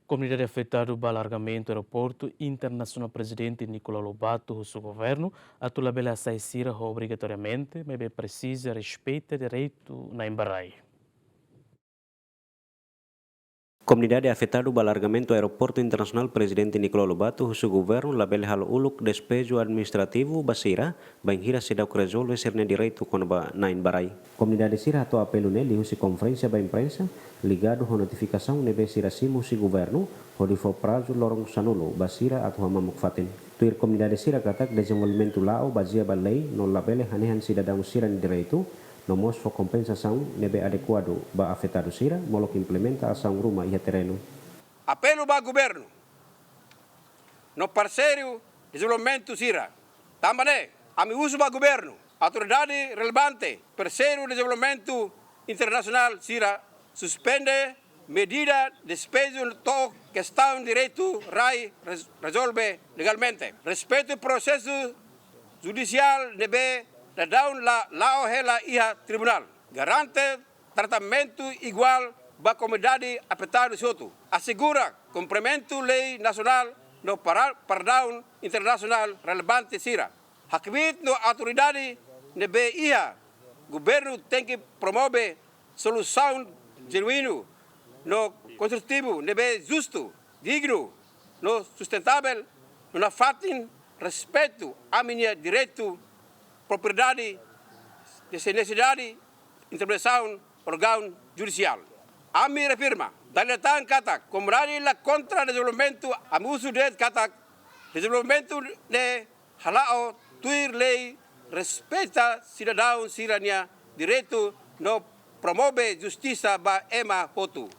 Komunidade afetadu pelo alargamento do Aeroportu internasiona Prezidente Nicolau Lobato husu Governu atu labele hasai sira obrigatoriamente, maibe presiza, respeita direitu na embarai. Komunidade afetadu pelo alargamento do Aeroportu internasional Prezidente Nicolau Lobato husu Governu labele hal uluk despejo administrativo basira banhira sedau resolve serne direitu kono na embarai. Komunidade sira atau apelu ne lihusi conferência ba imprensa ligado ho notificação nebe sira simu si Governu ho difo prazo lorong sanulo basira atau hamamuk fatin. Tuir komunidade sira katak desenvolvimento lao bazia ba lei no labele hanehan cidadão sira ni direitu nomos for compensação nebe adequado ba afetadu sira molok implementa ação rumah ia terreno. Apelo ba Governu no parceiro desenvolvimento sira. Também ami husu ba Governu autoridade relevante parceiro desenvolvimento internacional sira suspende medida despesa to questão direito rai resolve legalmente. Respeito o processo judicial nebe down la hela iha tribunal. Garante tratamento igual ba comunidade afetadu soto. Assegura cumprimento lei nacional no perdão internacional relevante sira. Hakbit no autoridade nebe iha. Governo tem que promover solução genuíno no construtivo nebe justo, digno, no sustentável, no fatin respeito a minha direito propriedade, necessidade, intervenção, órgão judicial. A me reafirma, daletan kata, comunidade la contra desenvolvimento, a musu de kata, desenvolvimento de halao, tuir lei, respeita cidadão sirania, direito, no promove justiça ba ema hotu.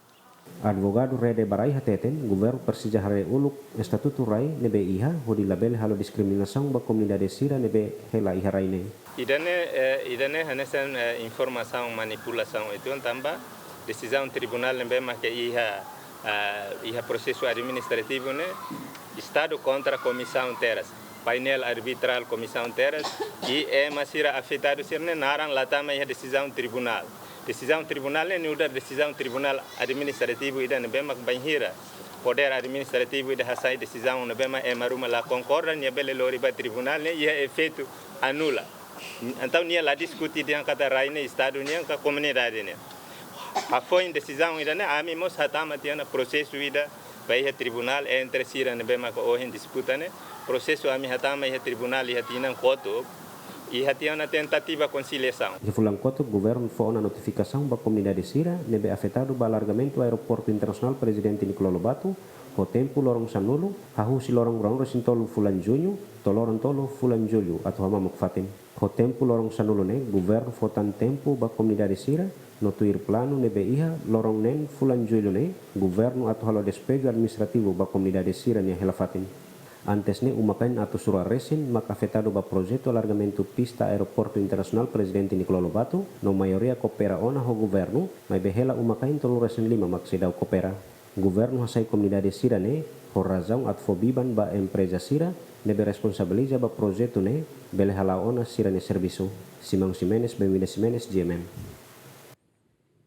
Advogado Rede Barai Hateten, Governu Persija Hare Uluk, Estatuto Rai nebe iha, hodi label halo diskriminação ba komunidade sira nebe hela iha raine. Idane hanesan informação manipulação itu tambah decisão tribunal nebe make iha processo administrativo ne Estado contra comissão teras. Painel arbitral comissão teras e masira afetadu sirne narang latama iha decisão tribunal. Decisão tribunal ini udah decisão tribunal administrativo ida nebema banhira poder administrativo ida hasai decisão nebema maruma la concorda nia bele lori ba tribunal ne ia efeito anula. Então nia la discutir yang kata raine estado nia ka comunidade ne. A foi decisão ida ne ami mos hatama tiana processo ida vai tribunal entre sira nebema ko ohin disputa ne processo ami hatama ia tribunal ia tinan koto e hati uma tentativa conciliação. De fulang koto Governu foi uma notificação ba komunidade sira nebe afetadu ba alargamento Aeroportu internasional Prezidente Nicolau Lobato ho tempo lorong sanulo hahu si lorong rong resintolu fulan junho toloron tolo fulan julho atau hamamuk fatin ho tempo lorong sanulo ne Governu foi tan tempo ba komunidade sira no tuir plano nebe iha lorong nen fulan julho ne Governu atau halo despejo administrativo ba komunidade sira nia hela fatin. Antes ne umakain atau surah resin maka afetadu ba projeto alargamentu pista Aeroportu internasional Prezidente Nicolau Lobato no maioria coopera ona ho Governu mai behela umakain tolu resin 5 maksidau coopera. Governu hasai komunidade sira ne ho razão at fobiban ba empresa sira nebe responsabiliza ba projeto ne bele hala ona sira ne serviço. Simão Ximenes, Benvide Ximenes, GMM.